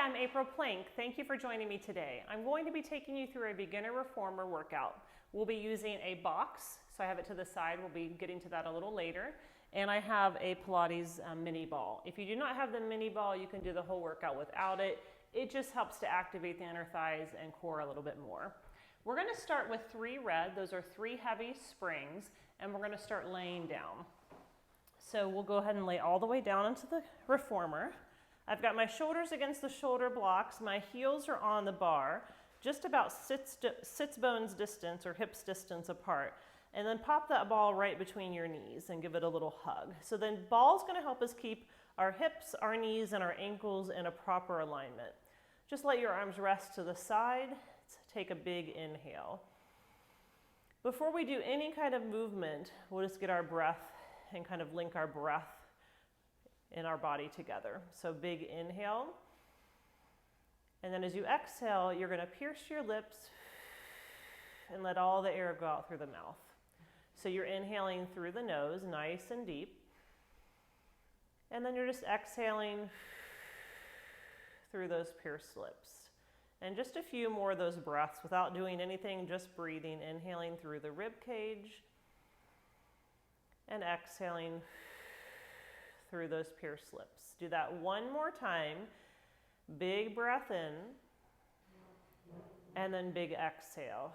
Hi, I'm April Plank. Thank you for joining me today. I'm going to be taking you through a beginner reformer workout. We'll be using a box, so I have it to the side. We'll be getting to that a little later. And I have a Pilates mini ball. If you do not have the mini ball, you can do the whole workout without it. It just helps to activate the inner thighs and core a little bit more. We're going to start with 3 red. Those are 3 heavy springs, and we're going to start laying down. So we'll go ahead and lay all the way down into the reformer. I've got my shoulders against the shoulder blocks. My heels are on the bar, just about sits bones distance or hips distance apart. And then pop that ball right between your knees and give it a little hug. So then ball's going to help us keep our hips, our knees, and our ankles in a proper alignment. Just let your arms rest to the side. Take a big inhale. Before we do any kind of movement, we'll just get our breath and kind of link our breath in our body together. So big inhale. And then as you exhale, you're going to pierce your lips and let all the air go out through the mouth. So you're inhaling through the nose, nice and deep. And then you're just exhaling through those pierced lips. And just a few more of those breaths without doing anything, just breathing, inhaling through the rib cage and exhaling through those pierced lips. Do that one more time. Big breath in and then big exhale.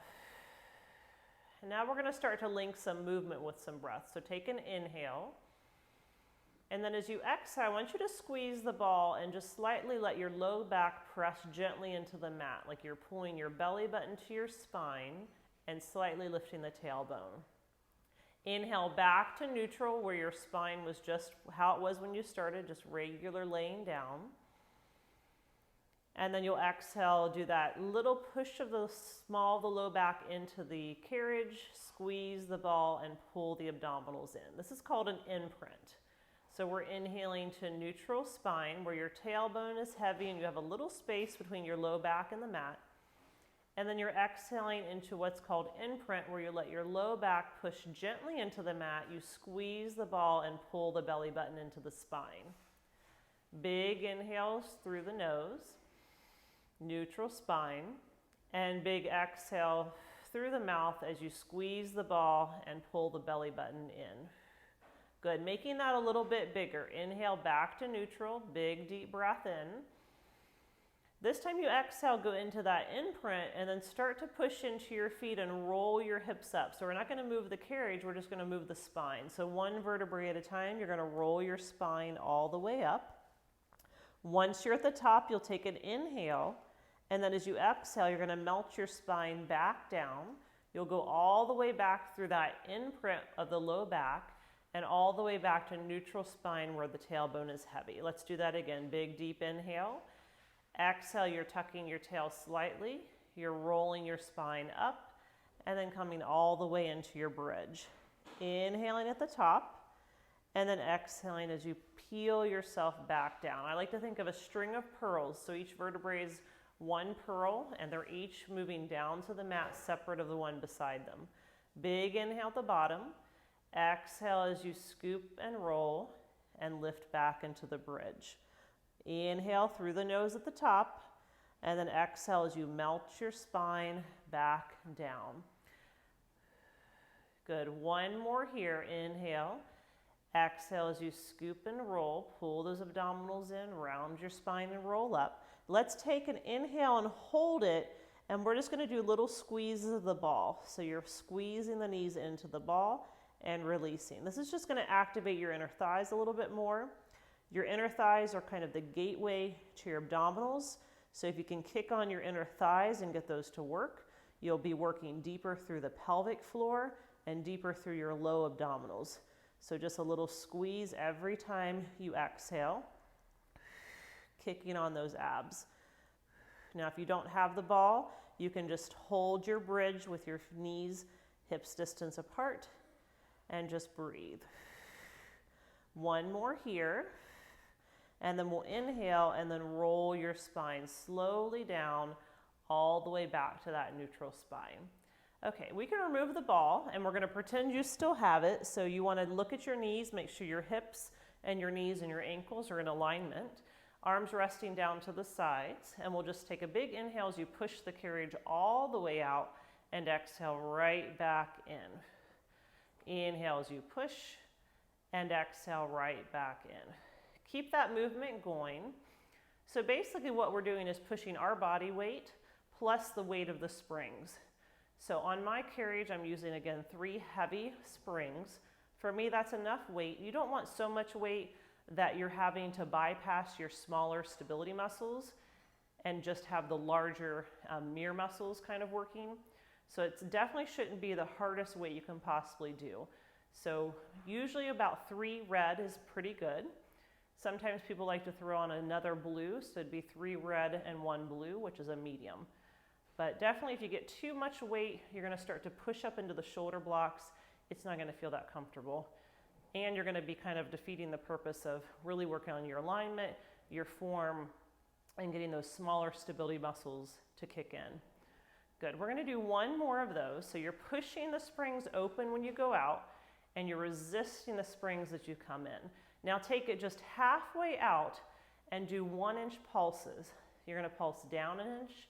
And now we're going to start to link some movement with some breath. So take an inhale. And then as you exhale, I want you to squeeze the ball and just slightly let your low back press gently into the mat, like you're pulling your belly button to your spine and slightly lifting the tailbone. Inhale back to neutral where your spine was just how it was when you started, just regular laying down. And then you'll exhale, do that little push of the low back into the carriage, squeeze the ball and pull the abdominals in. This is called an imprint. So we're inhaling to neutral spine where your tailbone is heavy and you have a little space between your low back and the mat. And then you're exhaling into what's called imprint where you let your low back push gently into the mat. You squeeze the ball and pull the belly button into the spine. Big inhales through the nose, neutral spine, and big exhale through the mouth as you squeeze the ball and pull the belly button in. Good, making that a little bit bigger. Inhale back to neutral, big deep breath in. This time you exhale, go into that imprint and then start to push into your feet and roll your hips up. So we're not going to move the carriage, we're just going to move the spine. So one vertebrae at a time, you're going to roll your spine all the way up. Once you're at the top, you'll take an inhale, and then as you exhale, you're going to melt your spine back down. You'll go all the way back through that imprint of the low back and all the way back to neutral spine where the tailbone is heavy. Let's do that again. Big deep inhale. Exhale, you're tucking your tail slightly, you're rolling your spine up, and then coming all the way into your bridge. Inhaling at the top, and then exhaling as you peel yourself back down. I like to think of a string of pearls, so each vertebrae is one pearl, and they're each moving down to the mat separate of the one beside them. Big inhale at the bottom, exhale as you scoop and roll, and lift back into the bridge. Inhale through the nose at the top, and then exhale as you melt your spine back down. Good, one more here. Inhale, exhale as you scoop and roll, pull those abdominals in, round your spine and roll up. Let's take an inhale and hold it, and we're just going to do little squeezes of the ball. So you're squeezing the knees into the ball and releasing. This is just going to activate your inner thighs a little bit more. Your inner thighs are kind of the gateway to your abdominals. So if you can kick on your inner thighs and get those to work, you'll be working deeper through the pelvic floor and deeper through your low abdominals. So just a little squeeze every time you exhale, kicking on those abs. Now, if you don't have the ball, you can just hold your bridge with your knees hips distance apart and just breathe. One more here. And then we'll inhale and then roll your spine slowly down all the way back to that neutral spine. Okay, we can remove the ball and we're going to pretend you still have it. So you want to look at your knees, make sure your hips and your knees and your ankles are in alignment. Arms resting down to the sides, and we'll just take a big inhale as you push the carriage all the way out, and exhale right back in. Inhale as you push, and exhale right back in. Keep that movement going. So basically what we're doing is pushing our body weight plus the weight of the springs. So on my carriage, I'm using, again, 3 heavy springs. For me, that's enough weight. You don't want so much weight that you're having to bypass your smaller stability muscles and just have the larger mirror muscles kind of working. So it definitely shouldn't be the hardest weight you can possibly do. So usually about 3 red is pretty good. Sometimes people like to throw on another blue, so it'd be 3 red and 1 blue, which is a medium. But definitely if you get too much weight, you're gonna start to push up into the shoulder blocks. It's not gonna feel that comfortable. And you're gonna be kind of defeating the purpose of really working on your alignment, your form, and getting those smaller stability muscles to kick in. Good, we're gonna do 1 more of those. So you're pushing the springs open when you go out, and you're resisting the springs as you come in. Now take it just halfway out and do 1-inch pulses. You're gonna pulse down 1 inch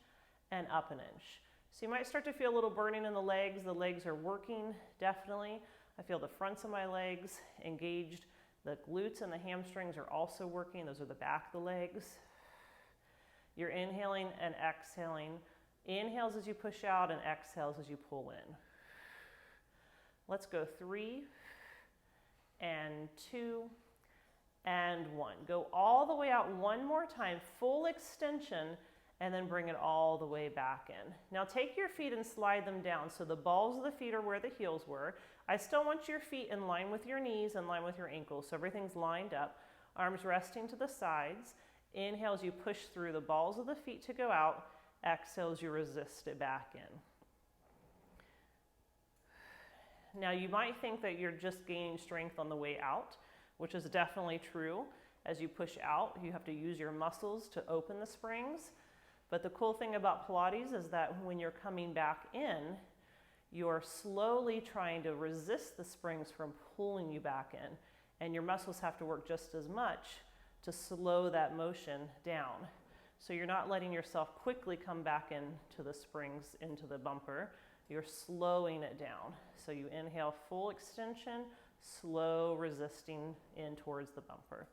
and up 1 inch. So you might start to feel a little burning in the legs. The legs are working, definitely. I feel the fronts of my legs engaged. The glutes and the hamstrings are also working. Those are the back of the legs. You're inhaling and exhaling. Inhales as you push out and exhales as you pull in. Let's go 3 and 2 and 1. Go all the way out 1 more time, full extension, and then bring it all the way back in. Now take your feet and slide them down. So the balls of the feet are where the heels were. I still want your feet in line with your knees, in line with your ankles. So everything's lined up. Arms resting to the sides. Inhale as you push through the balls of the feet to go out. Exhale as you resist it back in. Now you might think that you're just gaining strength on the way out, which is definitely true. As you push out, you have to use your muscles to open the springs. But the cool thing about Pilates is that when you're coming back in, you're slowly trying to resist the springs from pulling you back in. And your muscles have to work just as much to slow that motion down. So you're not letting yourself quickly come back into the springs, into the bumper. You're slowing it down. So you inhale, full extension, slow resisting in towards the bumper.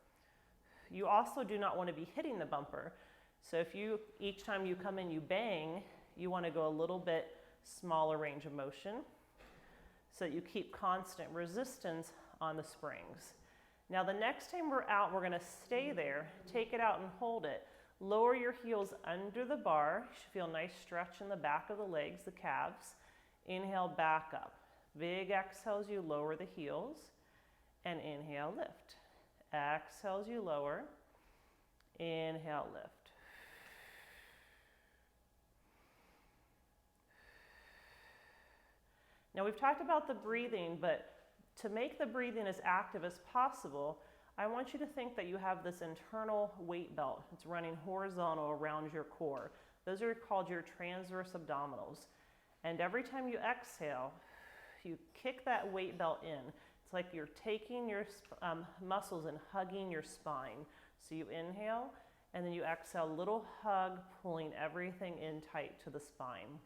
You also do not want to be hitting the bumper. So if each time you come in, you bang, you want to go a little bit smaller range of motion so that you keep constant resistance on the springs. Now the next time we're out, we're going to stay there, take it out and hold it. Lower your heels under the bar. You should feel a nice stretch in the back of the legs, the calves. Inhale, back up. Big exhale as you lower the heels, and inhale, lift. Exhale as you lower, inhale, lift. Now we've talked about the breathing, but to make the breathing as active as possible, I want you to think that you have this internal weight belt. It's running horizontal around your core. Those are called your transverse abdominals. And every time you exhale, you kick that weight belt in. It's like you're taking your muscles and hugging your spine. So you inhale, and then you exhale, little hug, pulling everything in tight to the spine.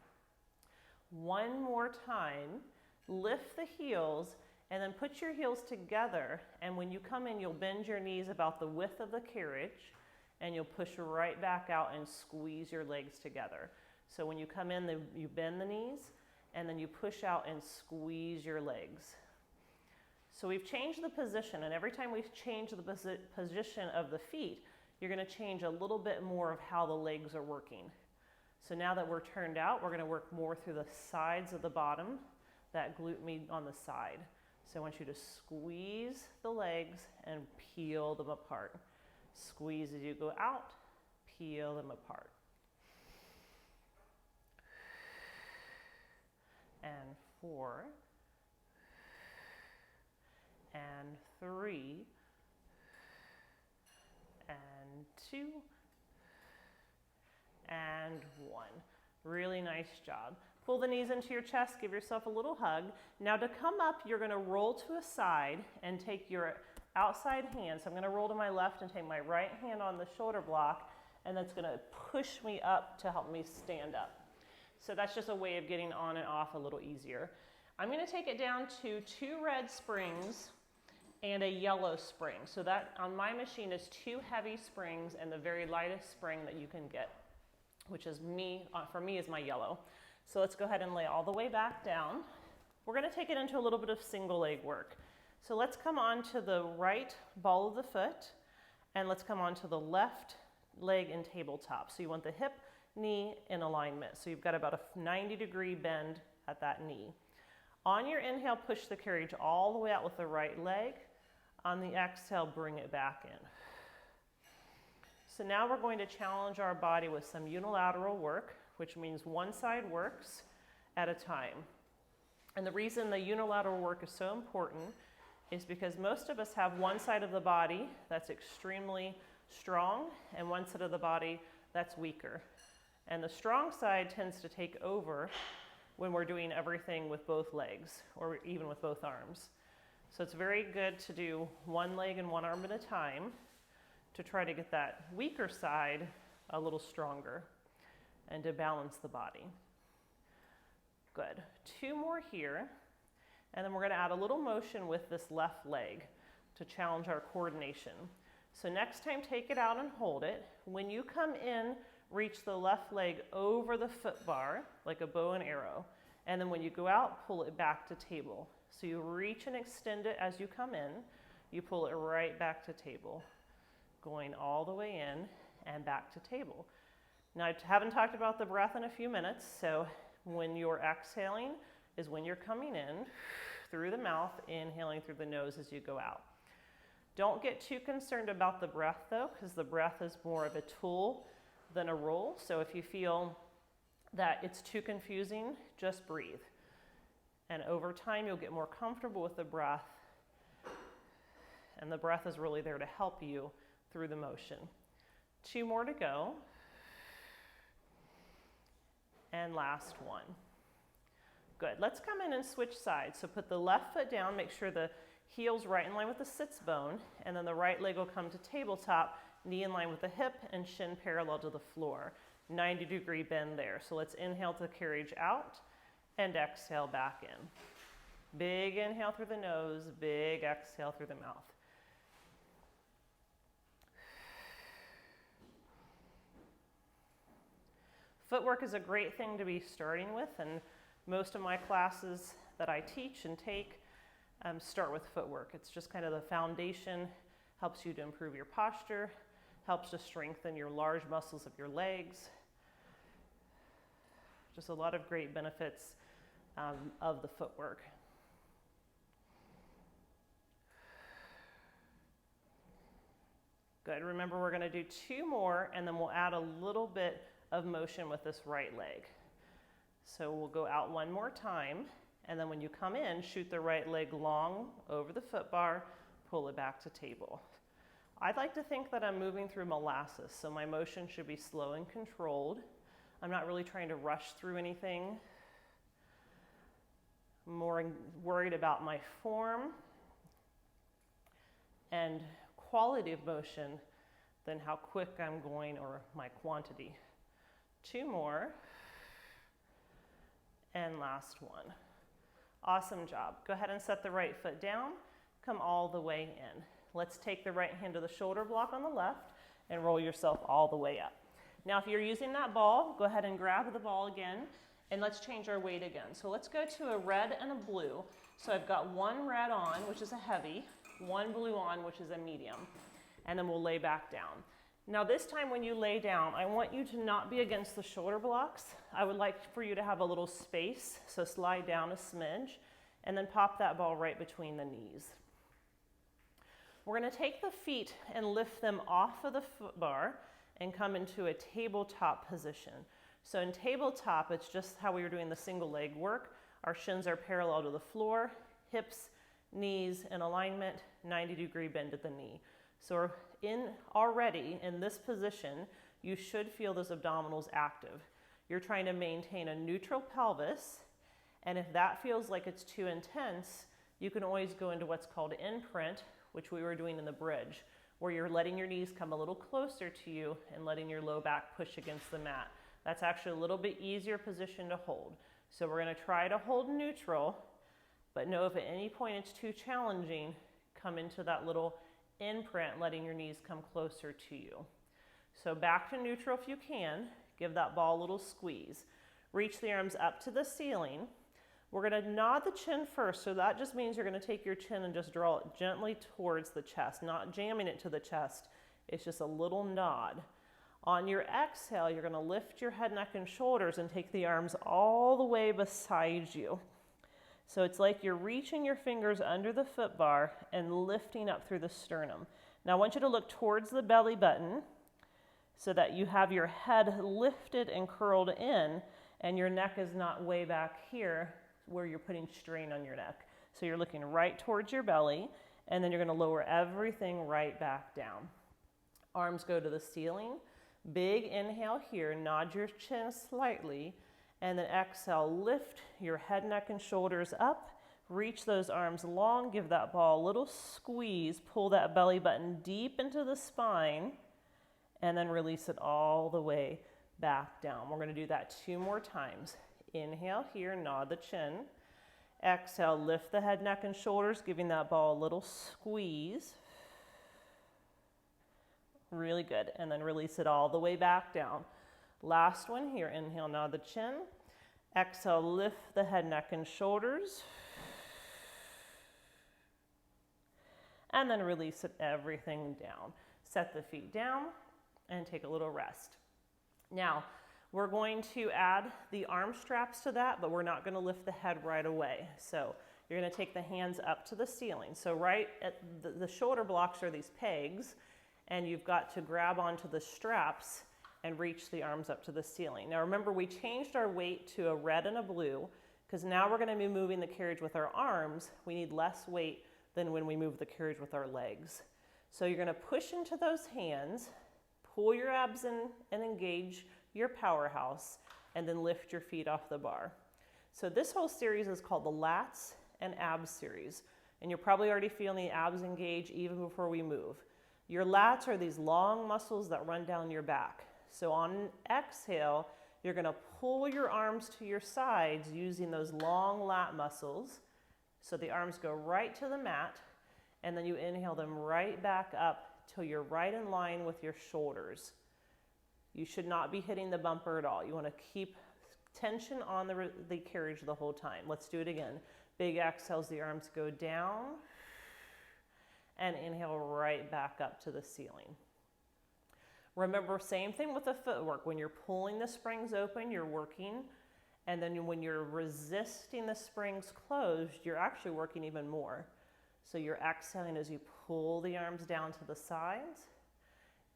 1 more time, lift the heels, and then put your heels together. And when you come in, you'll bend your knees about the width of the carriage, and you'll push right back out and squeeze your legs together. So when you come in, you bend the knees, and then you push out and squeeze your legs. So we've changed the position, and every time we've changed the position of the feet, you're going to change a little bit more of how the legs are working. So now that we're turned out, we're going to work more through the sides of the bottom, that glute med on the side. So I want you to squeeze the legs and peel them apart. Squeeze as you go out, peel them apart. And 4, and 3, and 2, and 1. Really nice job. Pull the knees into your chest, give yourself a little hug. Now to come up, you're going to roll to a side and take your outside hand. So I'm going to roll to my left and take my right hand on the shoulder block, and that's going to push me up to help me stand up. So that's just a way of getting on and off a little easier. I'm going to take it down to 2 red springs and a yellow spring. So that on my machine is 2 heavy springs and the very lightest spring that you can get, which is for me is my yellow. So let's go ahead and lay all the way back down. We're going to take it into a little bit of single leg work. So let's come on to the right ball of the foot, and let's come on to the left leg and tabletop. So you want the hip, knee in alignment. So you've got about a 90-degree bend at that knee. On your inhale, push the carriage all the way out with the right leg. On the exhale, bring it back in. So now we're going to challenge our body with some unilateral work, which means one side works at a time. And the reason the unilateral work is so important is because most of us have one side of the body that's extremely strong and one side of the body that's weaker. And the strong side tends to take over when we're doing everything with both legs or even with both arms. So it's very good to do one leg and one arm at a time to try to get that weaker side a little stronger and to balance the body. Good. 2 more here, and then we're going to add a little motion with this left leg to challenge our coordination. So next time, take it out and hold it. When you come in, reach the left leg over the foot bar like a bow and arrow, and then when you go out, pull it back to table. So you reach and extend it as you come in, you pull it right back to table, going all the way in and back to table. Now I haven't talked about the breath in a few minutes, so when you're exhaling is when you're coming in through the mouth, inhaling through the nose as you go out. Don't get too concerned about the breath though, because the breath is more of a tool than a rule. So if you feel that it's too confusing, just breathe. And over time, you'll get more comfortable with the breath. And the breath is really there to help you through the motion. 2 more to go. And last one. Good. Let's come in and switch sides. So put the left foot down, make sure the heel's right in line with the sits bone, and then the right leg will come to tabletop, knee in line with the hip and shin parallel to the floor. 90-degree bend there. So let's inhale to the carriage out and exhale back in. Big inhale through the nose, big exhale through the mouth. Footwork is a great thing to be starting with, and most of my classes that I teach and take start with footwork. It's just kind of the foundation, helps you to improve your posture, helps to strengthen your large muscles of your legs. Just a lot of great benefits of the footwork. Good. Remember, we're going to do 2 more, and then we'll add a little bit of motion with this right leg. So we'll go out 1 more time, and then when you come in, shoot the right leg long over the foot bar, pull it back to table. I'd like to think that I'm moving through molasses, so my motion should be slow and controlled. I'm not really trying to rush through anything. I'm more worried about my form and quality of motion than how quick I'm going or my quantity. 2 more. And last one. Awesome job. Go ahead and set the right foot down. Come all the way in. Let's take the right hand to the shoulder block on the left and roll yourself all the way up. Now, if you're using that ball, go ahead and grab the ball again, and let's change our weight again. So let's go to a red and a blue. So I've got 1 red on, which is a heavy, 1 blue on, which is a medium, and then we'll lay back down. Now this time when you lay down, I want you to not be against the shoulder blocks. I would like for you to have a little space, so slide down a smidge, and then pop that ball right between the knees. We're going to take the feet and lift them off of the foot bar and come into a tabletop position. So in tabletop, it's just how we were doing the single leg work. Our shins are parallel to the floor, hips, knees in alignment, 90-degree bend at the knee. So we're already in this position, you should feel those abdominals active. You're trying to maintain a neutral pelvis, and if that feels like it's too intense, you can always go into what's called imprint, which we were doing in the bridge, where you're letting your knees come a little closer to you and letting your low back push against the mat. That's actually a little bit easier position to hold. So we're going to try to hold neutral, but know if at any point it's too challenging, come into that little imprint, letting your knees come closer to you. So back to neutral if you can. Give that ball a little squeeze. Reach the arms up to the ceiling. We're going to nod the chin first, so that just means you're going to take your chin and just draw it gently towards the chest, not jamming it to the chest. It's just a little nod. On your exhale, you're going to lift your head, neck, and shoulders and take the arms all the way beside you. So it's like you're reaching your fingers under the foot bar and lifting up through the sternum. Now I want you to look towards the belly button so that you have your head lifted and curled in, and your neck is not way back here where you're putting strain on your neck. So you're looking right towards your belly, and then you're going to lower everything right back down. Arms go to the ceiling. Big inhale here, nod your chin slightly, and then exhale, lift your head, neck, and shoulders up. Reach those arms long, give that ball a little squeeze, pull that belly button deep into the spine, and then release it all the way back down. We're going to do that 2 more times. Inhale here, nod the chin. Exhale, lift the head, neck, and shoulders, giving that ball a little squeeze. Really good. And then release it all the way back down. Last one here. Inhale, nod the chin. Exhale, lift the head, neck, and shoulders. And then release it, everything down. Set the feet down and take a little rest. Now, we're going to add the arm straps to that, but we're not going to lift the head right away. So you're going to take the hands up to the ceiling. So right at the shoulder blocks are these pegs, and you've got to grab onto the straps and reach the arms up to the ceiling. Now remember, we changed our weight to a red and a blue because now we're going to be moving the carriage with our arms. We need less weight than when we move the carriage with our legs. So you're going to push into those hands, pull your abs in and engage your powerhouse, and then lift your feet off the bar. So this whole series is called the lats and abs series, and you're probably already feeling the abs engage even before we move. Your lats are these long muscles that run down your back. So on exhale, you're going to pull your arms to your sides using those long lat muscles. So the arms go right to the mat, and then you inhale them right back up till you're right in line with your shoulders. You should not be hitting the bumper at all. You want to keep tension on the carriage the whole time. Let's do it again. Big exhales, the arms go down, and inhale right back up to the ceiling. Remember, same thing with the footwork. When you're pulling the springs open, you're working, and then when you're resisting the springs closed, you're actually working even more. So you're exhaling as you pull the arms down to the sides,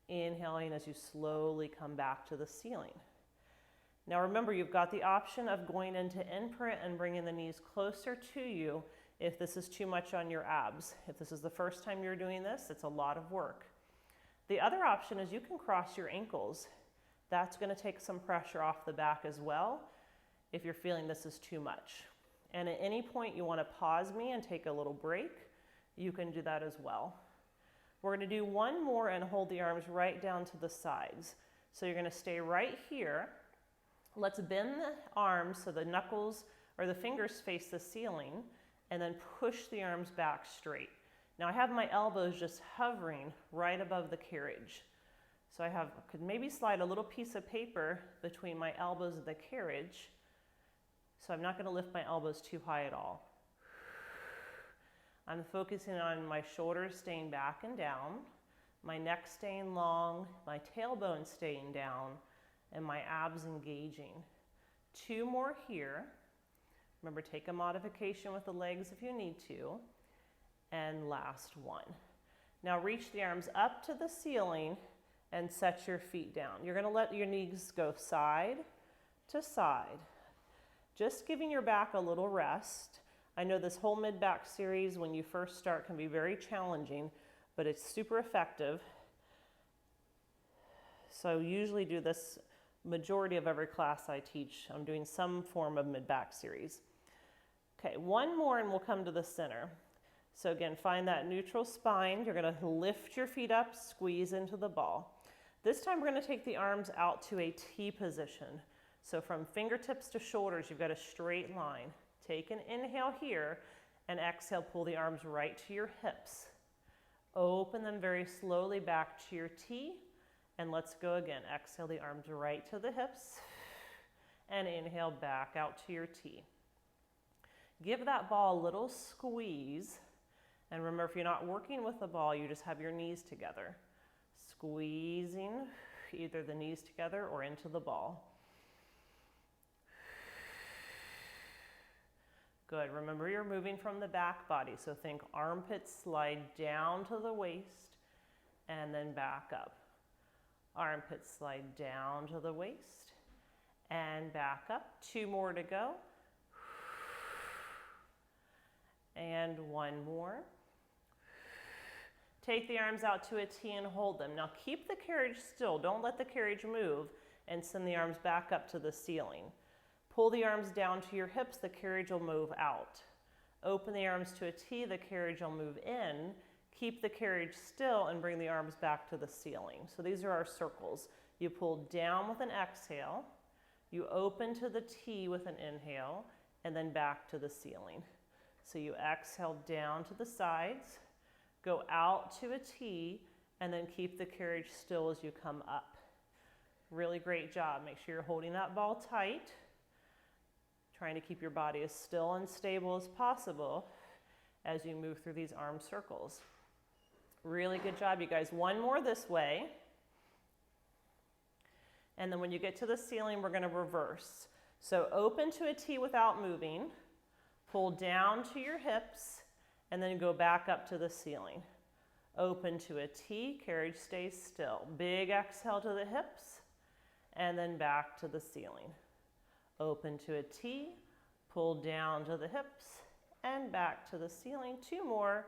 inhaling as you slowly come back to the ceiling. Now remember, you've got the option of going into imprint and bringing the knees closer to you if this is too much on your abs. If this is the first time you're doing this, it's a lot of work. The other option is you can cross your ankles. That's going to take some pressure off the back as well if you're feeling this is too much. And at any point you want to pause me and take a little break, you can do that as well. We're going to do one more and hold the arms right down to the sides. So you're going to stay right here. Let's bend the arms so the knuckles or the fingers face the ceiling, and then push the arms back straight. Now I have my elbows just hovering right above the carriage. So I could maybe slide a little piece of paper between my elbows and the carriage. So I'm not going to lift my elbows too high at all. I'm focusing on my shoulders staying back and down, my neck staying long, my tailbone staying down, and my abs engaging. 2 more here. Remember, take a modification with the legs if you need to. And last one. Now reach the arms up to the ceiling and set your feet down. You're going to let your knees go side to side, just giving your back a little rest. I know this whole mid-back series when you first start can be very challenging, but it's super effective. So I usually do this majority of every class I teach. I'm doing some form of mid-back series. Okay, one more and we'll come to the center. So again, find that neutral spine. You're going to lift your feet up, squeeze into the ball. This time we're going to take the arms out to a T position. So from fingertips to shoulders, you've got a straight line. Take an inhale here and exhale, pull the arms right to your hips. Open them very slowly back to your T, and let's go again. Exhale the arms right to the hips, and inhale back out to your T. Give that ball a little squeeze, and remember, if you're not working with the ball, you just have your knees together. Squeezing either the knees together or into the ball. Good. Remember, you're moving from the back body, so think armpits slide down to the waist and then back up. Armpits slide down to the waist and back up. 2 more to go. And 1 more. Take the arms out to a T and hold them. Now keep the carriage still. Don't let the carriage move, and send the arms back up to the ceiling. Pull the arms down to your hips, the carriage will move out. Open the arms to a T, the carriage will move in. Keep the carriage still and bring the arms back to the ceiling. So these are our circles. You pull down with an exhale, you open to the T with an inhale, and then back to the ceiling. So you exhale down to the sides, go out to a T, and then keep the carriage still as you come up. Really great job. Make sure you're holding that ball tight. Trying to keep your body as still and stable as possible as you move through these arm circles. Really good job, you guys. 1 more this way. And then when you get to the ceiling, we're going to reverse. So open to a T without moving, pull down to your hips, and then go back up to the ceiling. Open to a T, carriage stays still. Big exhale to the hips, and then back to the ceiling. Open to a T, pull down to the hips, and back to the ceiling. 2 more.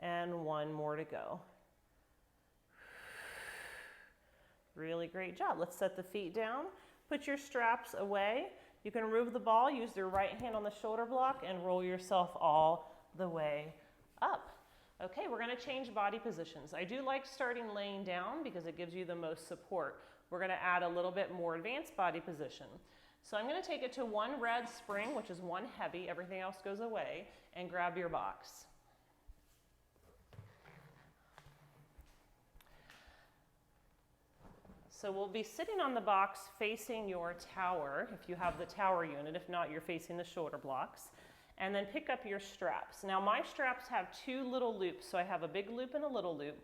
And 1 more to go. Really great job. Let's set the feet down. Put your straps away. You can remove the ball, use your right hand on the shoulder block, and roll yourself all the way up. Okay, we're going to change body positions. I do like starting laying down because it gives you the most support. We're going to add a little bit more advanced body position. So I'm going to take it to 1 red spring, which is 1 heavy, everything else goes away, and grab your box. So we'll be sitting on the box facing your tower, if you have the tower unit. If not, you're facing the shoulder blocks. And then pick up your straps. Now my straps have 2 little loops, so I have a big loop and a little loop.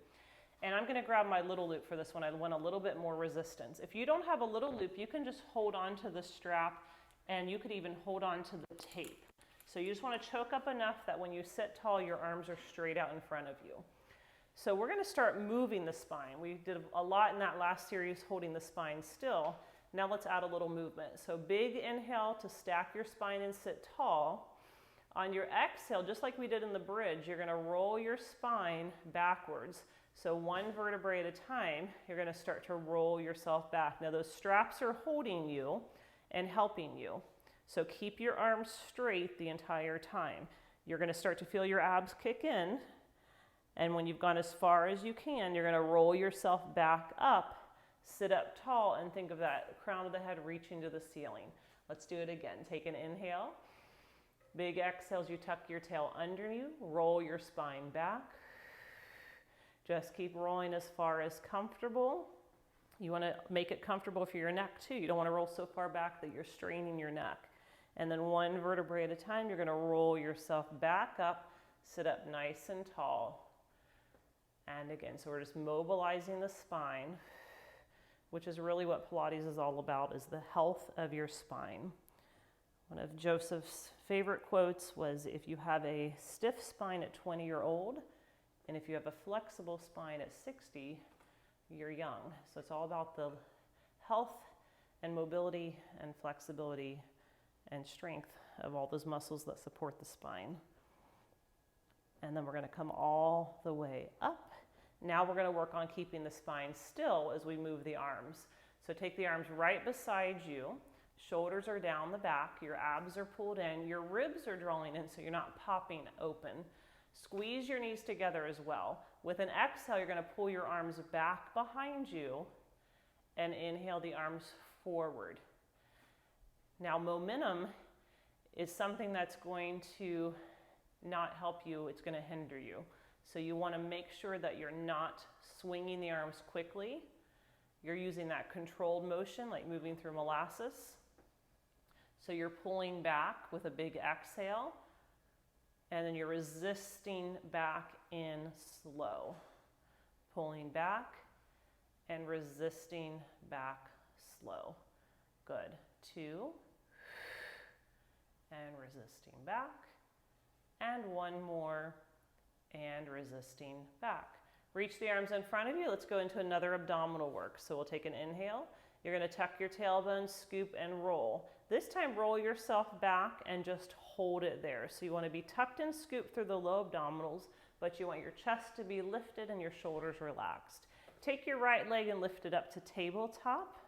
And I'm gonna grab my little loop for this one. I want a little bit more resistance. If you don't have a little loop, you can just hold on to the strap, and you could even hold on to the tape. So you just wanna choke up enough that when you sit tall, your arms are straight out in front of you. So we're gonna start moving the spine. We did a lot in that last series holding the spine still. Now let's add a little movement. So big inhale to stack your spine and sit tall. On your exhale, just like we did in the bridge, you're gonna roll your spine backwards. So 1 vertebrae at a time, you're gonna start to roll yourself back. Now those straps are holding you and helping you. So keep your arms straight the entire time. You're gonna start to feel your abs kick in. And when you've gone as far as you can, you're gonna roll yourself back up, sit up tall, and think of that crown of the head reaching to the ceiling. Let's do it again. Take an inhale. Big exhales, you tuck your tail under you, roll your spine back. Just keep rolling as far as comfortable. You wanna make it comfortable for your neck too. You don't wanna roll so far back that you're straining your neck. And then 1 vertebrae at a time, you're gonna roll yourself back up, sit up nice and tall. And again, so we're just mobilizing the spine, which is really what Pilates is all about, is the health of your spine. One of Joseph's favorite quotes was, if you have a stiff spine at 20-year-old, and if you have a flexible spine at 60, you're young. So it's all about the health and mobility and flexibility and strength of all those muscles that support the spine. And then we're gonna come all the way up. Now we're gonna work on keeping the spine still as we move the arms. So take the arms right beside you, Shoulders are down the back, your abs are pulled in, your ribs are drawing in so you're not popping open. Squeeze your knees together as well. With an exhale, you're going to pull your arms back behind you and inhale the arms forward. Now, momentum is something that's going to not help you, it's going to hinder you. So you want to make sure that you're not swinging the arms quickly. You're using that controlled motion, like moving through molasses. So you're pulling back with a big exhale, and then you're resisting back in slow. Pulling back and resisting back slow. Good. 2. And resisting back. And 1 more. And resisting back. Reach the arms in front of you. Let's go into another abdominal work. So we'll take an inhale. You're going to tuck your tailbone, scoop, and roll. This time, roll yourself back and just hold it there. So you want to be tucked and scooped through the low abdominals, but you want your chest to be lifted and your shoulders relaxed. Take your right leg and lift it up to tabletop,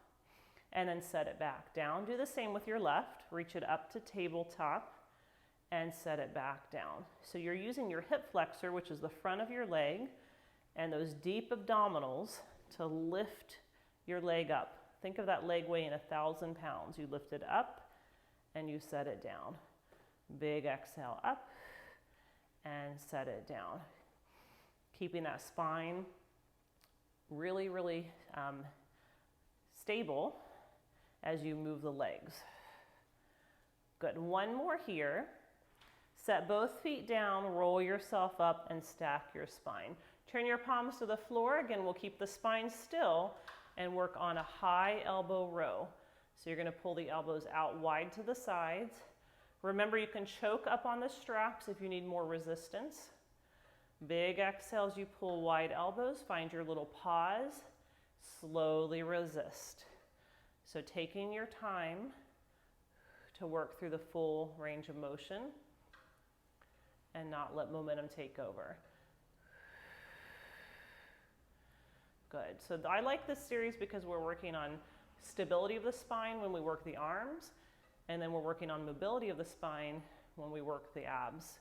and then set it back down. Do the same with your left. Reach it up to tabletop and set it back down. So you're using your hip flexor, which is the front of your leg, and those deep abdominals to lift your leg up. Think of that leg weighing 1,000 pounds. You lift it up and you set it down. Big exhale up and set it down. Keeping that spine really, really stable as you move the legs. Good. 1 more here. Set both feet down, roll yourself up, and stack your spine. Turn your palms to the floor. Again, we'll keep the spine still and work on a high elbow row. So you're going to pull the elbows out wide to the sides. Remember, you can choke up on the straps if you need more resistance. Big exhales, you pull wide elbows. Find your little pause. Slowly resist. So taking your time to work through the full range of motion and not let momentum take over. Good. So I like this series because we're working on stability of the spine when we work the arms, and then we're working on mobility of the spine when we work the abs.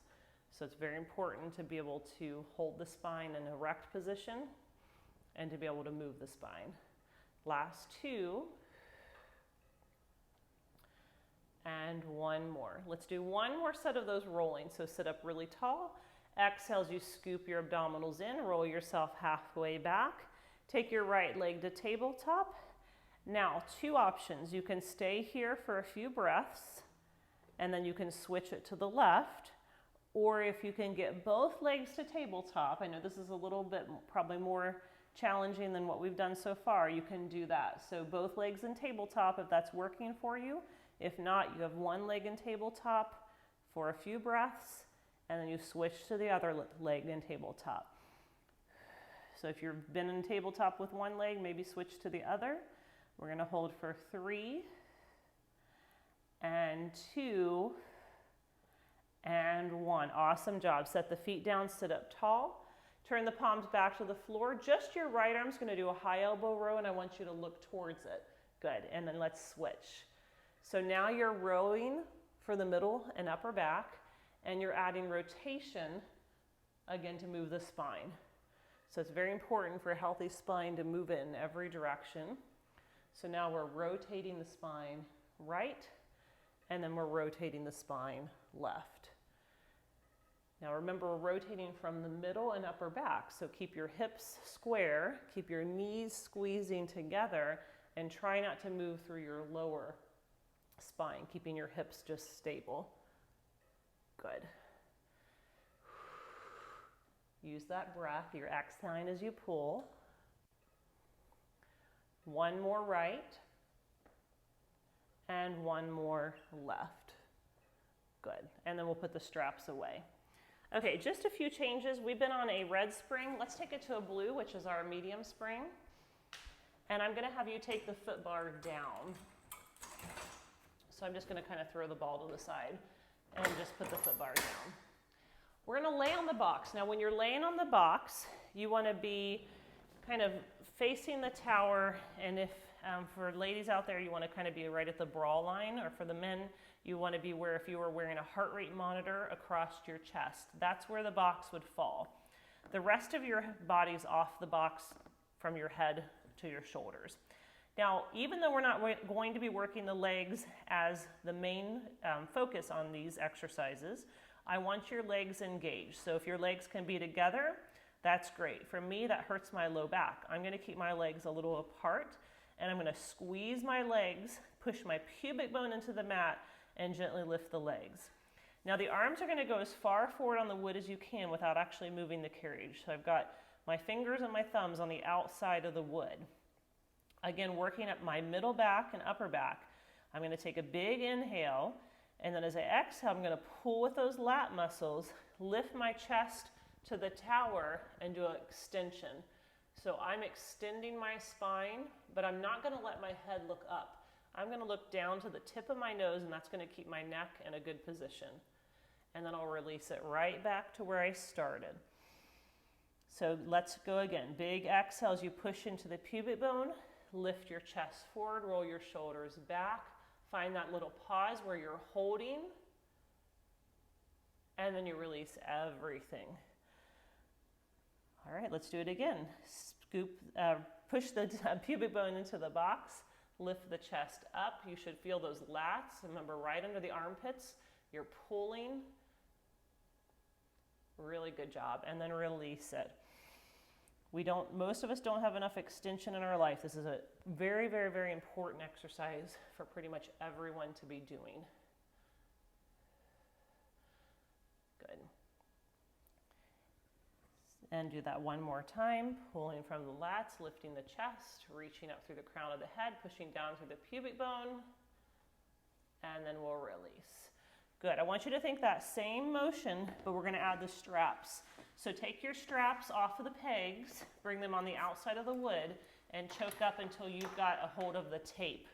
So it's very important to be able to hold the spine in an erect position and to be able to move the spine. Last 2. And 1 more. Let's do 1 more set of those rolling. So sit up really tall. Exhale as you scoop your abdominals in, roll yourself halfway back. Take your right leg to tabletop. Now, 2 options. You can stay here for a few breaths, and then you can switch it to the left. Or if you can get both legs to tabletop, I know this is a little bit probably more challenging than what we've done so far, you can do that. So both legs in tabletop if that's working for you. If not, you have 1 leg in tabletop for a few breaths, and then you switch to the other leg in tabletop. So if you've been in tabletop with 1 leg, maybe switch to the other. We're going to hold for 3 and 2 and 1. Awesome job. Set the feet down, sit up tall. Turn the palms back to the floor. Just your right arm's going to do a high elbow row, and I want you to look towards it. Good. And then let's switch. So now you're rowing for the middle and upper back, and you're adding rotation again to move the spine. So it's very important for a healthy spine to move it in every direction. So now we're rotating the spine right, and then we're rotating the spine left. Now remember, we're rotating from the middle and upper back. So keep your hips square, keep your knees squeezing together, and try not to move through your lower spine, keeping your hips just stable. Good. Use that breath. You're exhaling as you pull. 1 more right, and 1 more left. Good. And then we'll put the straps away. Okay, just a few changes. We've been on a red spring. Let's take it to a blue, which is our medium spring. And I'm going to have you take the foot bar down. So I'm just going to kind of throw the ball to the side and just put the foot bar down. We're going to lay on the box. Now when you're laying on the box, you want to be kind of facing the tower, and if For ladies out there, you want to kind of be right at the bra line, or for the men, you want to be where if you were wearing a heart rate monitor across your chest. That's where the box would fall. The rest of your body's off the box from your head to your shoulders. Now, even though we're not going to be working the legs as the main focus on these exercises, I want your legs engaged. So if your legs can be together, that's great. For me, that hurts my low back. I'm going to keep my legs a little apart, and I'm going to squeeze my legs, push my pubic bone into the mat, and gently lift the legs. Now the arms are going to go as far forward on the wood as you can without actually moving the carriage. So I've got my fingers and my thumbs on the outside of the wood. Again, working up my middle back and upper back. I'm going to take a big inhale, and then as I exhale, I'm going to pull with those lat muscles, lift my chest to the tower, and do an extension. So I'm extending my spine, but I'm not going to let my head look up. I'm going to look down to the tip of my nose, and that's going to keep my neck in a good position. And then I'll release it right back to where I started. So let's go again. Big exhale as you push into the pubic bone. Lift your chest forward, roll your shoulders back. Find that little pause where you're holding. And then you release everything. All right, let's do it again. Push the pubic bone into the box. Lift the chest up. You should feel those lats. Remember, right under the armpits, you're pulling. Really good job. And then release it. Most of us don't have enough extension in our life. This is a very, very, very important exercise for pretty much everyone to be doing. Good. And do that one more time, pulling from the lats, lifting the chest, reaching up through the crown of the head, pushing down through the pubic bone, and then we'll release. Good. I want you to think that same motion, but we're going to add the straps. So take your straps off of the pegs, bring them on the outside of the wood, and choke up until you've got a hold of the tape.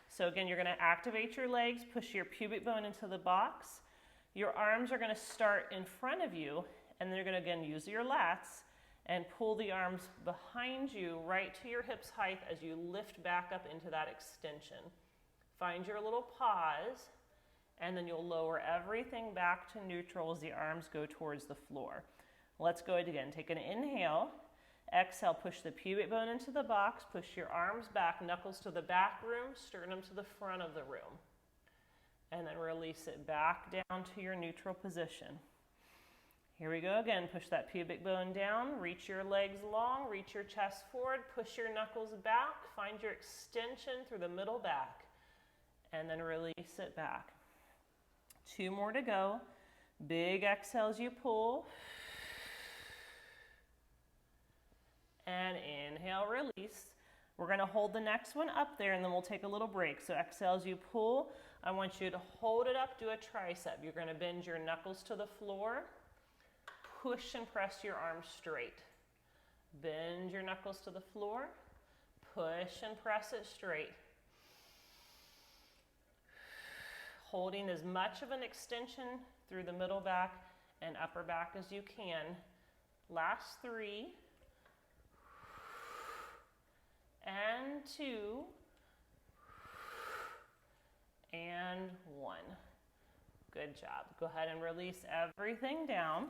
So again, you're going to activate your legs, push your pubic bone into the box. Your arms are going to start in front of you, and then you're going to again use your lats and pull the arms behind you right to your hips height as you lift back up into that extension. Find your little pause, and then you'll lower everything back to neutral as the arms go towards the floor. Let's go again. Take an inhale. Exhale, push the pubic bone into the box. Push your arms back, knuckles to the back room, sternum to the front of the room. And then release it back down to your neutral position. Here we go again. Push that pubic bone down. Reach your legs long. Reach your chest forward. Push your knuckles back. Find your extension through the middle back. And then release it back. 2 more to go. Big exhales, you pull. And inhale, release. We're going to hold the next one up there, and then we'll take a little break. So exhale as you pull. I want you to hold it up, do a tricep. You're going to bend your knuckles to the floor. Push and press your arms straight. Bend your knuckles to the floor. Push and press it straight. Holding as much of an extension through the middle back and upper back as you can. Last 3. And 2. And 1. Good job. Go ahead and release everything down.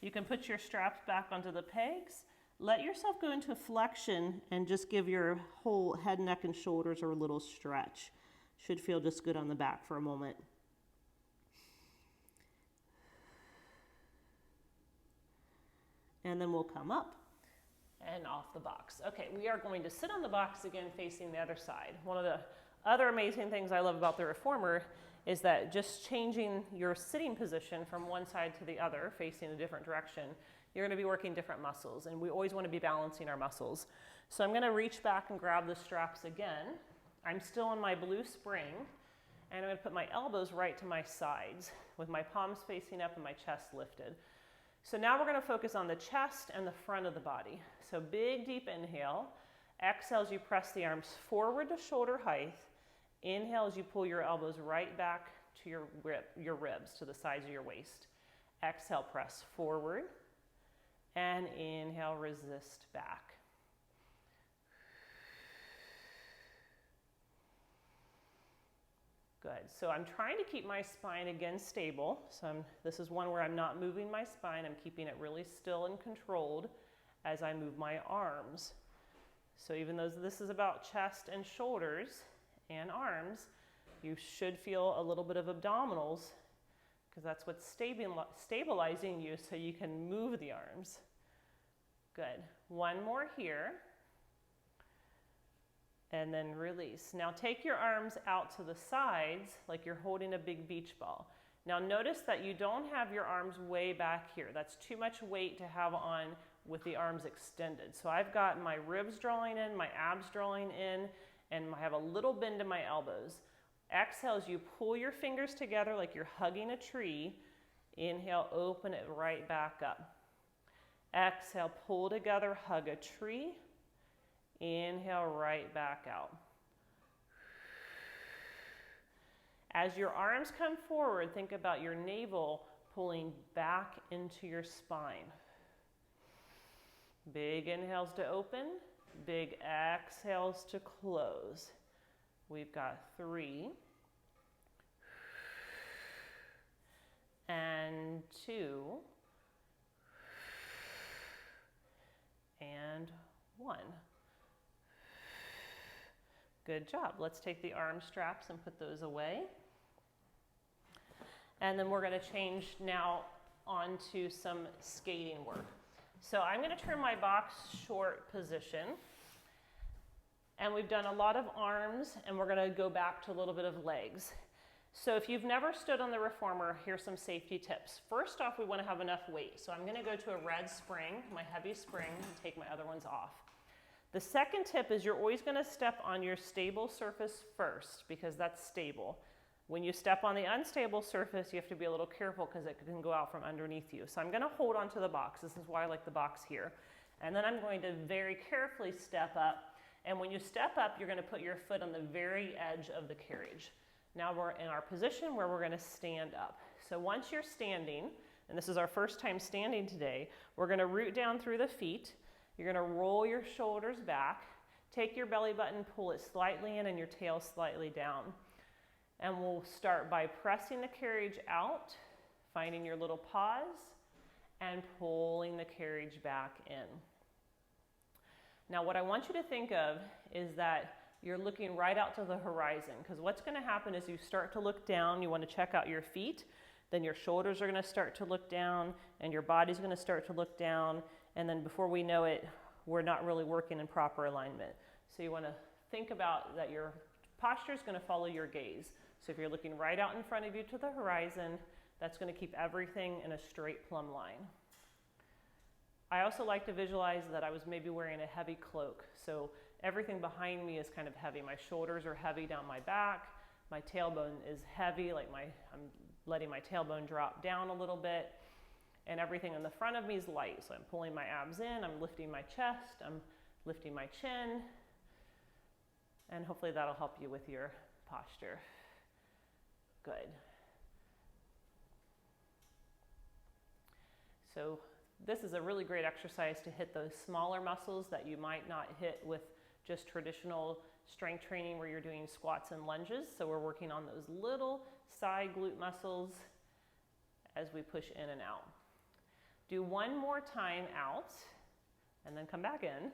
You can put your straps back onto the pegs. Let yourself go into flexion and just give your whole head, neck, and shoulders a little stretch. Should feel just good on the back for a moment. And then we'll come up and off the box. Okay, we are going to sit on the box again facing the other side. One of the other amazing things I love about the reformer is that just changing your sitting position from one side to the other, facing a different direction, you're going to be working different muscles, and we always want to be balancing our muscles. So I'm going to reach back and grab the straps again. I'm still on my blue spring, and I'm going to put my elbows right to my sides with my palms facing up and my chest lifted. So now we're going to focus on the chest and the front of the body. So big, deep inhale. Exhale as you press the arms forward to shoulder height. Inhale as you pull your elbows right back to your ribs, to the sides of your waist. Exhale, press forward. And inhale, resist back. Good. So I'm trying to keep my spine again stable. So this is one where I'm not moving my spine. I'm keeping it really still and controlled as I move my arms. So even though this is about chest and shoulders and arms, you should feel a little bit of abdominals because that's what's stabilizing you so you can move the arms. Good. One more here. And then release. Now take your arms out to the sides like you're holding a big beach ball. Now notice that you don't have your arms way back here. That's too much weight to have on with the arms extended. So I've got my ribs drawing in, my abs drawing in, and I have a little bend in my elbows. Exhale as you pull your fingers together like you're hugging a tree. Inhale, open it right back up. Exhale, pull together, hug a tree. Inhale, right back out. As your arms come forward, think about your navel pulling back into your spine. Big inhales to open, big exhales to close. We've got 3, and 2, and 1. Good job. Let's take the arm straps and put those away. And then we're going to change now onto some skating work. So I'm going to turn my box short position. And we've done a lot of arms, and we're going to go back to a little bit of legs. So if you've never stood on the reformer, here's some safety tips. First off, we want to have enough weight. So I'm going to go to a red spring, my heavy spring, and take my other ones off. The second tip is you're always going to step on your stable surface first because that's stable. When you step on the unstable surface, you have to be a little careful because it can go out from underneath you. So I'm going to hold onto the box. This is why I like the box here. And then I'm going to very carefully step up. And when you step up, you're going to put your foot on the very edge of the carriage. Now we're in our position where we're going to stand up. So once you're standing, and this is our first time standing today, we're going to root down through the feet. You're going to roll your shoulders back, take your belly button, pull it slightly in, and your tail slightly down. And we'll start by pressing the carriage out, finding your little pause, and pulling the carriage back in. Now what I want you to think of is that you're looking right out to the horizon, because what's going to happen is you start to look down, you want to check out your feet, then your shoulders are going to start to look down, and your body's going to start to look down, and then before we know it, we're not really working in proper alignment. So you want to think about that your posture is going to follow your gaze. So if you're looking right out in front of you to the horizon, that's going to keep everything in a straight plumb line. I also like to visualize that I was maybe wearing a heavy cloak. So everything behind me is kind of heavy. My shoulders are heavy down my back. My tailbone is heavy, like I'm letting my tailbone drop down a little bit. And everything in the front of me is light. So I'm pulling my abs in, I'm lifting my chest, I'm lifting my chin. And hopefully that'll help you with your posture. Good. So this is a really great exercise to hit those smaller muscles that you might not hit with just traditional strength training where you're doing squats and lunges. So we're working on those little side glute muscles as we push in and out. Do one more time out and then come back in,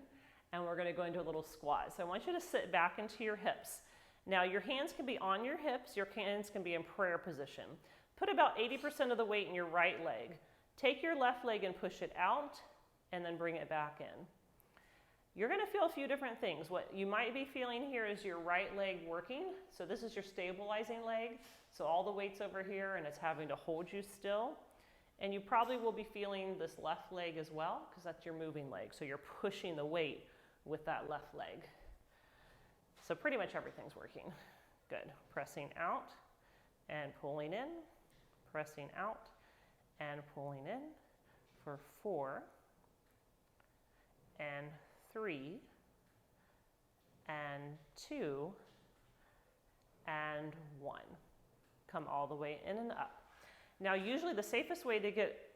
and we're going to go into a little squat. So I want you to sit back into your hips. Now your hands can be on your hips, your hands can be in prayer position. Put about 80% of the weight in your right leg. Take your left leg and push it out, and then bring it back in. You're going to feel a few different things. What you might be feeling here is your right leg working. So this is your stabilizing leg. So all the weight's over here, and it's having to hold you still. And you probably will be feeling this left leg as well, because that's your moving leg. So you're pushing the weight with that left leg. So pretty much everything's working. Good. Pressing out and pulling in, pressing out and pulling in for 4 and 3 and 2 and 1. Come all the way in and up. Now usually the safest way to get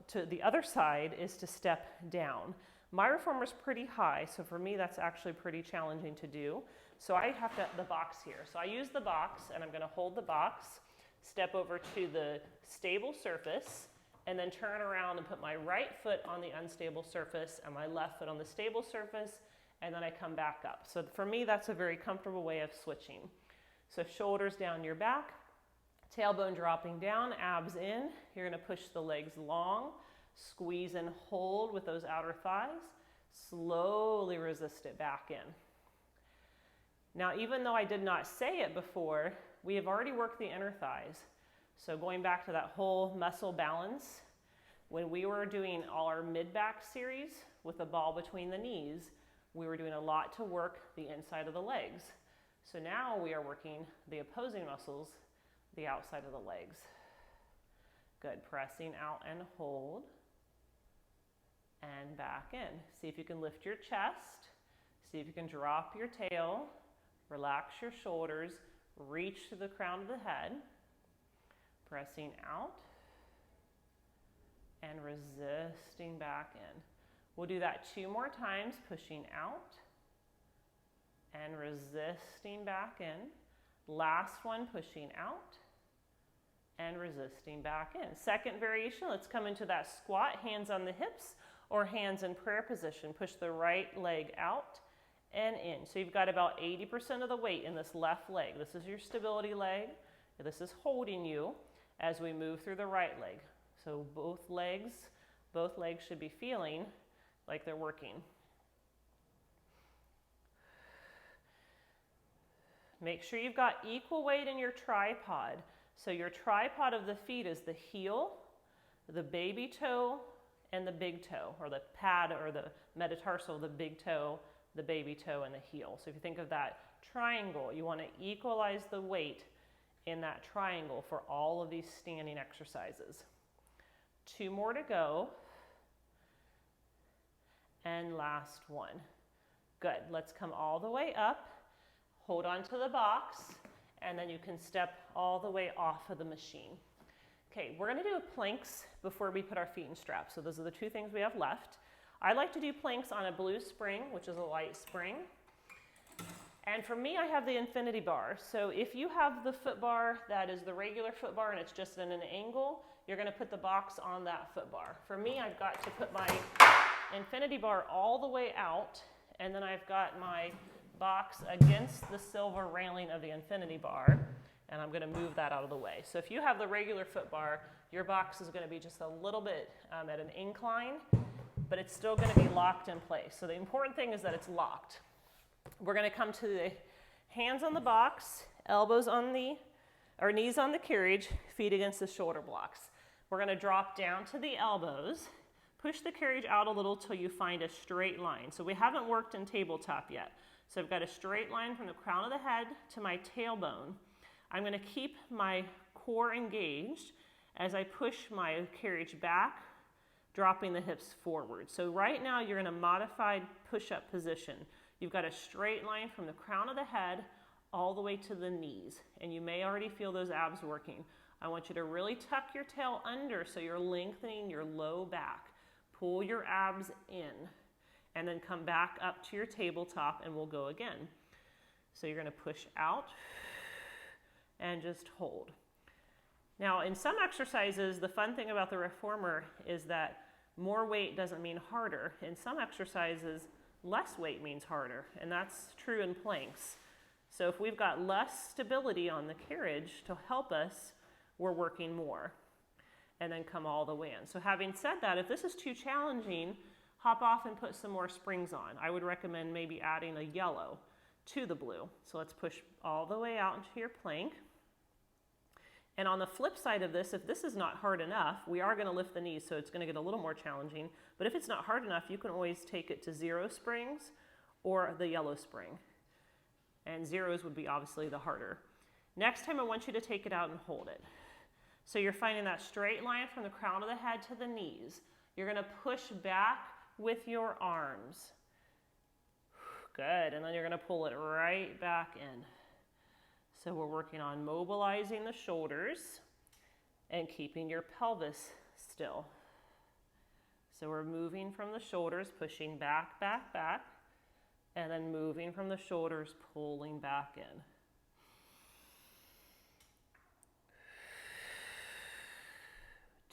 to the other side is to step down, My reformer's pretty high, so for me that's actually pretty challenging to do. So I have the box here. So I use the box, and I'm gonna hold the box, step over to the stable surface, and then turn around and put my right foot on the unstable surface and my left foot on the stable surface, and then I come back up. So for me, that's a very comfortable way of switching. So shoulders down your back, tailbone dropping down, abs in. You're gonna push the legs long, squeeze and hold with those outer thighs. Slowly resist it back in. Now, even though I did not say it before, we have already worked the inner thighs. So going back to that whole muscle balance, when we were doing all our mid-back series with the ball between the knees, we were doing a lot to work the inside of the legs. So now we are working the opposing muscles, the outside of the legs. Good, pressing out and hold, and back in. See if you can lift your chest, see if you can drop your tail, relax your shoulders, reach to the crown of the head, pressing out, and resisting back in. We'll do that 2 more times, pushing out, and resisting back in. Last one, pushing out, and resisting back in. Second variation, let's come into that squat, hands on the hips, or hands in prayer position. Push the right leg out and in. So you've got about 80% of the weight in this left leg. This is your stability leg. This is holding you as we move through the right leg. So both legs should be feeling like they're working. Make sure you've got equal weight in your tripod. So your tripod of the feet is the heel, the baby toe, and the big toe, or the pad or the metatarsal, the big toe, the baby toe, and the heel. So if you think of that triangle, you want to equalize the weight in that triangle for all of these standing exercises. 2 more to go. And last one. Good. Let's come all the way up. Hold on to the box, and then you can step all the way off of the machine. Okay, we're gonna do planks before we put our feet in straps. So those are the 2 things we have left. I like to do planks on a blue spring, which is a light spring. And for me, I have the infinity bar. So if you have the foot bar that is the regular foot bar and it's just in an angle, you're gonna put the box on that foot bar. For me, I've got to put my infinity bar all the way out, and then I've got my box against the silver railing of the infinity bar, and I'm going to move that out of the way. So if you have the regular foot bar, your box is going to be just a little bit at an incline, but it's still going to be locked in place. So the important thing is that it's locked. We're going to come to the hands on the box, elbows on the, or knees on the carriage, feet against the shoulder blocks. We're going to drop down to the elbows, push the carriage out a little till you find a straight line. So we haven't worked in tabletop yet. So I've got a straight line from the crown of the head to my tailbone. I'm going to keep my core engaged as I push my carriage back, dropping the hips forward. So right now you're in a modified push-up position. You've got a straight line from the crown of the head all the way to the knees, and you may already feel those abs working. I want you to really tuck your tail under so you're lengthening your low back. Pull your abs in, and then come back up to your tabletop, and we'll go again. So you're going to push out and just hold. Now, in some exercises, the fun thing about the reformer is that more weight doesn't mean harder. In some exercises, less weight means harder, and that's true in planks. So if we've got less stability on the carriage to help us, we're working more. And then come all the way in. So having said that, if this is too challenging, hop off and put some more springs on. I would recommend maybe adding a yellow to the blue. So let's push all the way out into your plank. And on the flip side of this, if this is not hard enough, we are going to lift the knees, so it's going to get a little more challenging. But if it's not hard enough, you can always take it to 0 springs or the yellow spring. And zeros would be obviously the harder. Next time, I want you to take it out and hold it. So you're finding that straight line from the crown of the head to the knees. You're going to push back with your arms. Good, and then you're going to pull it right back in. So we're working on mobilizing the shoulders and keeping your pelvis still. So we're moving from the shoulders, pushing back, back, back, and then moving from the shoulders, pulling back in.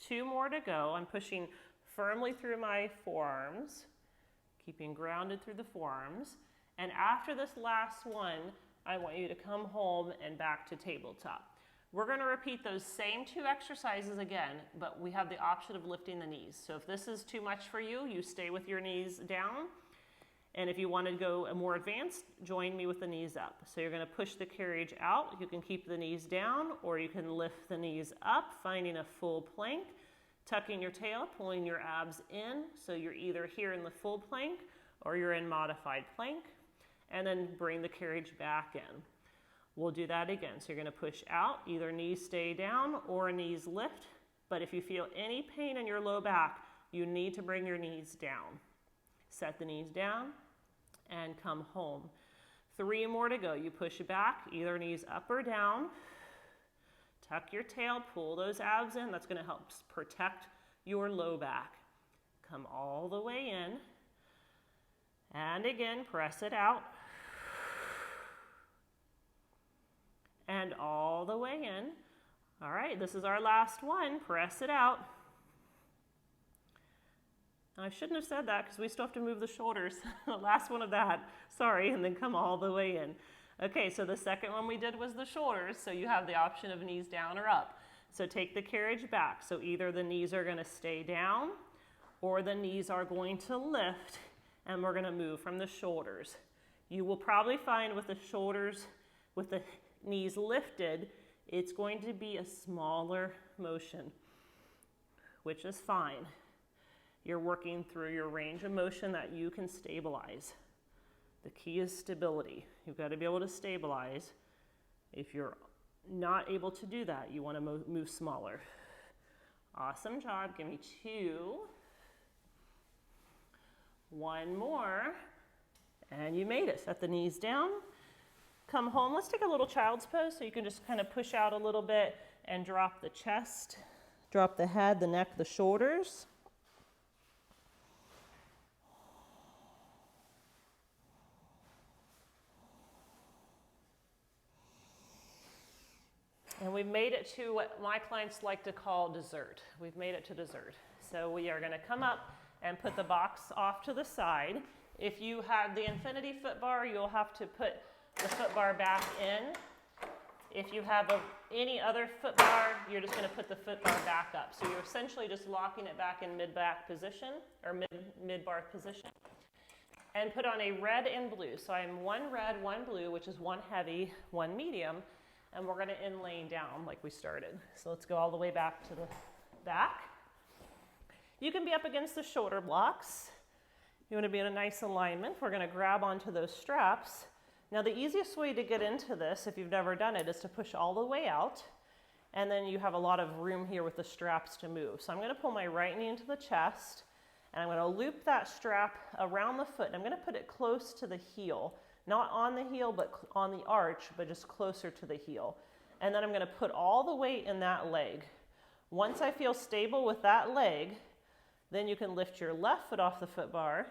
Two more to go. I'm pushing firmly through my forearms, keeping grounded through the forearms. And after this last one, I want you to come home and back to tabletop. We're going to repeat those same two exercises again, but we have the option of lifting the knees. So if this is too much for you, you stay with your knees down. And if you want to go more advanced, join me with the knees up. So you're going to push the carriage out. You can keep the knees down, or you can lift the knees up, finding a full plank, tucking your tail, pulling your abs in. So you're either here in the full plank or you're in modified plank. And then bring the carriage back in. We'll do that again. So you're going to push out, either knees stay down or knees lift. But if you feel any pain in your low back, you need to bring your knees down. Set the knees down and come home. 3 more to go. You push back, either knees up or down. Tuck your tail, pull those abs in. That's going to help protect your low back. Come all the way in. And again, press it out. And all the way in. All right, this is our last one. Press it out. I shouldn't have said that because we still have to move the shoulders. The last one of that, sorry, and then come all the way in. Okay, so the second one we did was the shoulders, so you have the option of knees down or up. So take the carriage back. So either the knees are going to stay down or the knees are going to lift, and we're going to move from the shoulders. You will probably find with the shoulders, with the knees lifted, it's going to be a smaller motion, which is fine. You're working through your range of motion that you can stabilize. The key is stability. You've got to be able to stabilize. If you're not able to do that, you want to move smaller. Awesome job. Give me 2. 1 more. And you made it. Set the knees down. Come home. Let's take a little child's pose so you can just kind of push out a little bit and drop the chest, drop the head, the neck, the shoulders. And we've made it to what my clients like to call dessert. We've made it to dessert. So we are going to come up and put the box off to the side. If you have the infinity foot bar, you'll have to put the foot bar back in. If you have any other foot bar, you're just going to put the foot bar back up. So you're essentially just locking it back in mid-back position or mid-bar position. And put on a red and blue. So I'm 1 red, 1 blue, which is 1 heavy, 1 medium. And we're going to end laying down like we started. So let's go all the way back to the back. You can be up against the shoulder blocks. You want to be in a nice alignment. We're going to grab onto those straps. Now the easiest way to get into this, if you've never done it, is to push all the way out. And then you have a lot of room here with the straps to move. So I'm going to pull my right knee into the chest. And I'm going to loop that strap around the foot. And I'm going to put it close to the heel. Not on the heel, but on the arch, but just closer to the heel. And then I'm going to put all the weight in that leg. Once I feel stable with that leg, then you can lift your left foot off the foot bar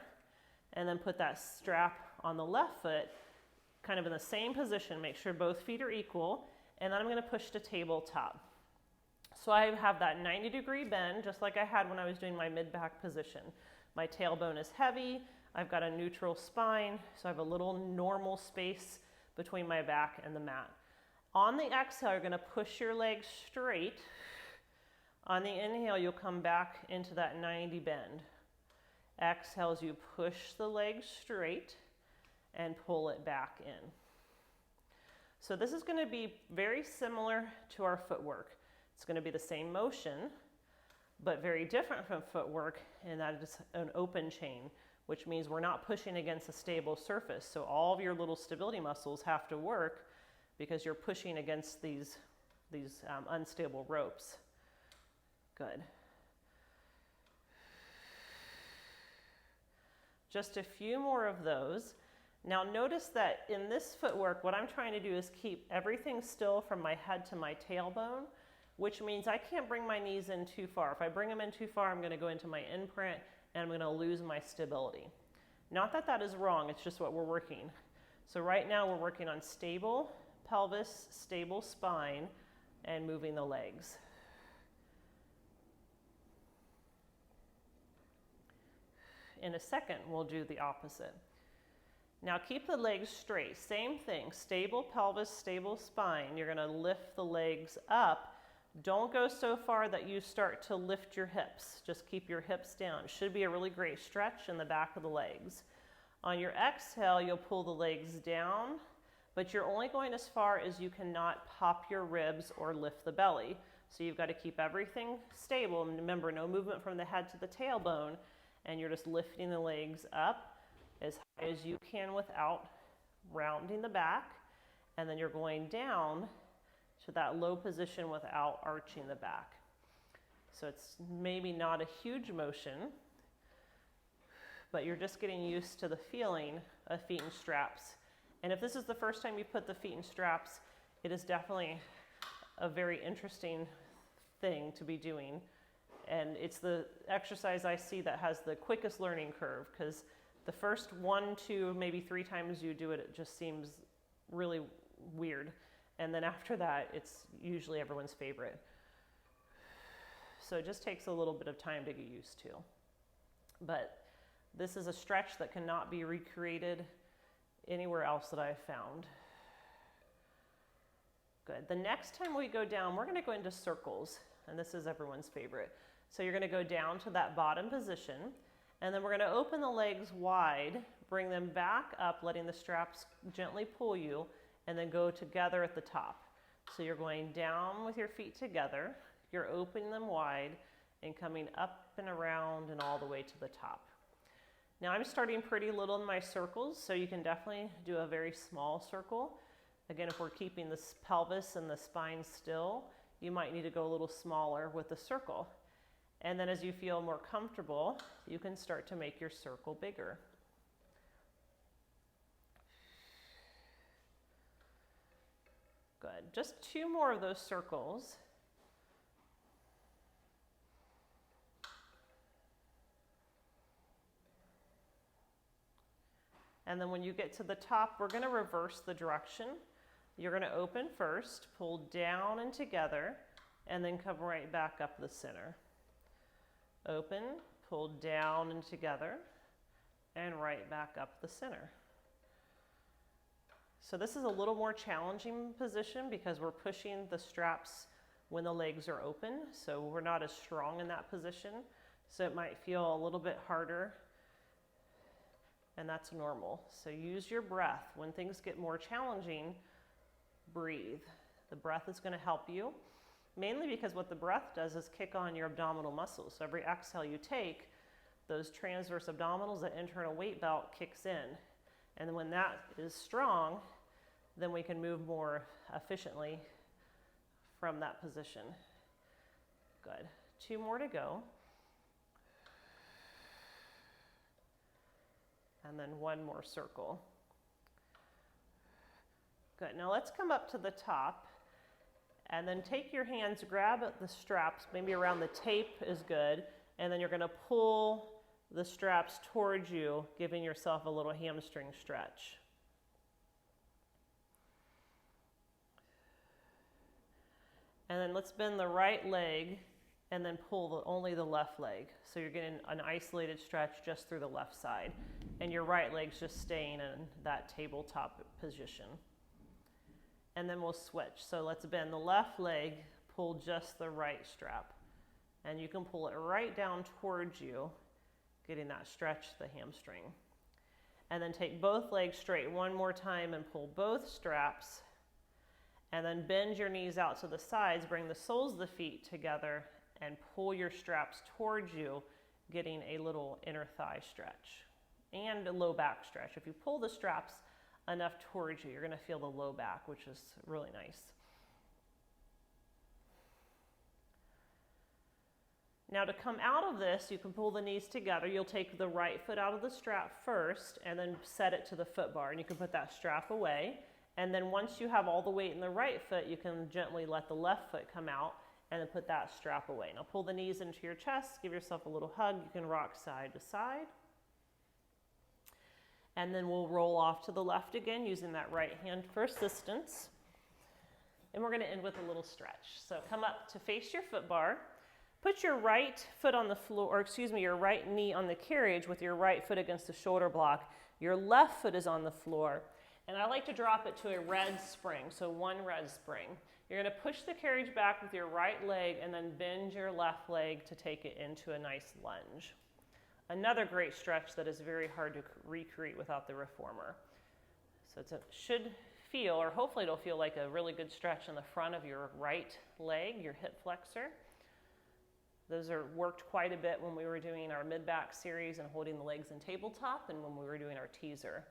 and then put that strap on the left foot, kind of in the same position. Make sure both feet are equal. And then I'm going to push to tabletop. So I have that 90-degree bend, just like I had when I was doing my mid-back position. My tailbone is heavy. I've got a neutral spine, so I have a little normal space between my back and the mat. On the exhale, you're going to push your legs straight. On the inhale, you'll come back into that 90 bend. Exhale as you push the legs straight and pull it back in. So this is going to be very similar to our footwork. It's going to be the same motion, but very different from footwork in that it's an open chain, which means we're not pushing against a stable surface. So all of your little stability muscles have to work because you're pushing against these unstable ropes. Good. Just a few more of those. Now notice that in this footwork, what I'm trying to do is keep everything still from my head to my tailbone, which means I can't bring my knees in too far. If I bring them in too far, I'm going to go into my imprint and I'm going to lose my stability. Not that that is wrong, it's just what we're working. So right now we're working on stable pelvis, stable spine, and moving the legs. In a second, we'll do the opposite. Now keep the legs straight. Same thing, stable pelvis, stable spine. You're going to lift the legs up. Don't go so far that you start to lift your hips. Just keep your hips down. It should be a really great stretch in the back of the legs. On your exhale, you'll pull the legs down, but you're only going as far as you cannot pop your ribs or lift the belly. So you've got to keep everything stable. And remember, no movement from the head to the tailbone, and you're just lifting the legs up as high as you can without rounding the back, and then you're going down to that low position without arching the back. So it's maybe not a huge motion, but you're just getting used to the feeling of feet in straps. And if this is the first time you put the feet in straps, it is definitely a very interesting thing to be doing. And it's the exercise I see that has the quickest learning curve, because the first 1, 2, maybe 3 times you do it, it just seems really weird. And then after that, it's usually everyone's favorite. So it just takes a little bit of time to get used to. But this is a stretch that cannot be recreated anywhere else that I've found. Good. The next time we go down, we're going to go into circles. And this is everyone's favorite. So you're going to go down to that bottom position. And then we're going to open the legs wide, bring them back up, letting the straps gently pull you, and then go together at the top. So you're going down with your feet together, you're opening them wide, and coming up and around and all the way to the top. Now I'm starting pretty little in my circles, so you can definitely do a very small circle. Again, if we're keeping the pelvis and the spine still, you might need to go a little smaller with the circle. And then as you feel more comfortable, you can start to make your circle bigger. Good. Just 2 more of those circles. And then when you get to the top, we're going to reverse the direction. You're going to open first, pull down and together, and then come right back up the center. Open, pull down and together, and right back up the center. So this is a little more challenging position because we're pushing the straps when the legs are open, so we're not as strong in that position. So it might feel a little bit harder, and that's normal. So use your breath. When things get more challenging, breathe. The breath is going to help you. Mainly because what the breath does is kick on your abdominal muscles. So every exhale you take, those transverse abdominals, that internal weight belt kicks in. And when that is strong, then we can move more efficiently from that position. Good. 2 more to go. And then 1 more circle. Good. Now let's come up to the top. And then take your hands, grab at the straps, maybe around the tape is good, and then you're going to pull the straps towards you, giving yourself a little hamstring stretch. And then let's bend the right leg and then pull only the left leg. So you're getting an isolated stretch just through the left side, and your right leg's just staying in that tabletop position. And then we'll switch. So let's bend the left leg, pull just the right strap. And you can pull it right down towards you, getting that stretch to the hamstring. And then take both legs straight 1 more time and pull both straps. And then bend your knees out to the sides, bring the soles of the feet together, and pull your straps towards you, getting a little inner thigh stretch and a low back stretch. If you pull the straps enough towards you, you're going to feel the low back, which is really nice. Now to come out of this, you can pull the knees together. You'll take the right foot out of the strap first and then set it to the foot bar, and you can put that strap away. And then once you have all the weight in the right foot, you can gently let the left foot come out and then put that strap away. Now pull the knees into your chest, give yourself a little hug. You can rock side to side. And then we'll roll off to the left again using that right hand for assistance. And we're going to end with a little stretch. So come up to face your foot bar. Put your right foot on the floor, or excuse me, your right knee on the carriage with your right foot against the shoulder block. Your left foot is on the floor. And I like to drop it to a red spring, so one red spring. You're going to push the carriage back with your right leg and then bend your left leg to take it into a nice lunge. Another great stretch that is very hard to recreate without the reformer. So it should feel, or hopefully it'll feel like a really good stretch in the front of your right leg, your hip flexor. Those are worked quite a bit when we were doing our mid-back series and holding the legs in tabletop, and when we were doing our teaser.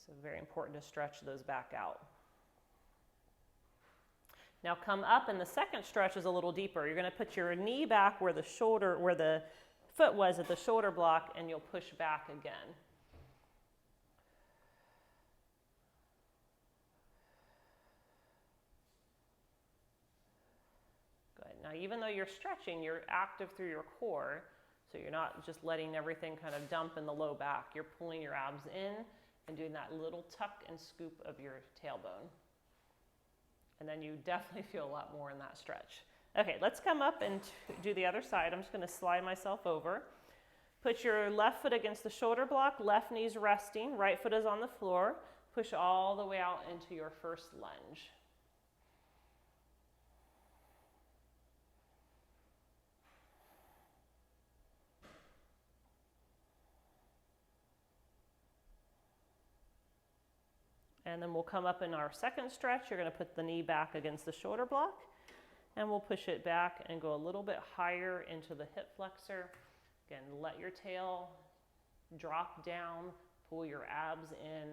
So very important to stretch those back out. Now come up, and the second stretch is a little deeper. You're going to put your knee back where the foot was at the shoulder block, and you'll push back again. Good. Now even though you're stretching, you're active through your core, so you're not just letting everything kind of dump in the low back. You're pulling your abs in and doing that little tuck and scoop of your tailbone. And then you definitely feel a lot more in that stretch. Okay, let's come up and do the other side. I'm just going to slide myself over. Put your left foot against the shoulder block, left knee's resting, right foot is on the floor. Push all the way out into your first lunge. And then we'll come up in our second stretch. You're going to put the knee back against the shoulder block, and we'll push it back and go a little bit higher into the hip flexor. Again, let your tail drop down, pull your abs in,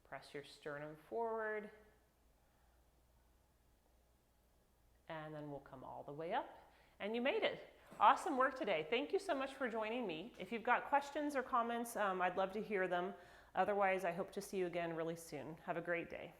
press your sternum forward, and then we'll come all the way up. And you made it. Awesome work today. Thank you so much for joining me. If you've got questions or comments, I'd love to hear them. Otherwise, I hope to see you again really soon. Have a great day.